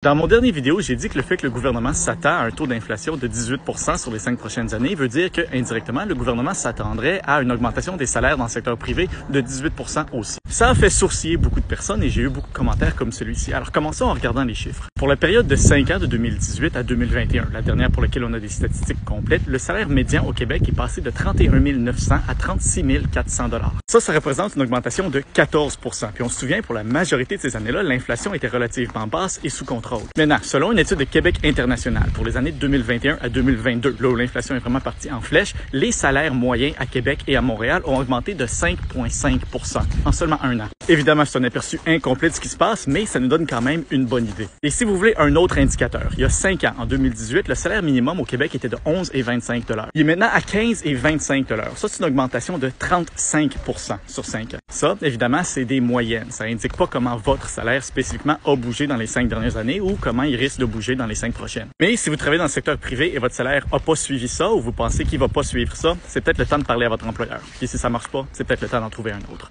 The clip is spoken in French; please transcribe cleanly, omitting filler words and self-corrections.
Dans mon dernier vidéo, j'ai dit que le fait que le gouvernement s'attend à un taux d'inflation de 18% sur les 5 prochaines années veut dire que, indirectement, le gouvernement s'attendrait à une augmentation des salaires dans le secteur privé de 18% aussi. Ça a fait sourciller beaucoup de personnes et j'ai eu beaucoup de commentaires comme celui-ci. Alors commençons en regardant les chiffres. Pour la période de 5 ans de 2018 à 2021, la dernière pour laquelle on a des statistiques complètes, le salaire médian au Québec est passé de 31 900 à 36 400 $. Ça représente une augmentation de 14%. Puis on se souvient, pour la majorité de ces années-là, l'inflation était relativement basse et sous contrôle. Maintenant, selon une étude de Québec International pour les années 2021 à 2022, là où l'inflation est vraiment partie en flèche, les salaires moyens à Québec et à Montréal ont augmenté de 5,5% en seulement un an. Évidemment, c'est un aperçu incomplet de ce qui se passe, mais ça nous donne quand même une bonne idée. Et si vous voulez un autre indicateur, il y a 5 ans, en 2018, le salaire minimum au Québec était de 11,25 $. Il est maintenant à 15,25 $. Ça, c'est une augmentation de 35% sur 5 ans. Ça, évidemment, c'est des moyennes. Ça indique pas comment votre salaire spécifiquement a bougé dans les 5 dernières années ou comment il risque de bouger dans les 5 prochaines. Mais si vous travaillez dans le secteur privé et votre salaire n'a pas suivi ça ou vous pensez qu'il va pas suivre ça, c'est peut-être le temps de parler à votre employeur. Et si ça marche pas, c'est peut-être le temps d'en trouver un autre.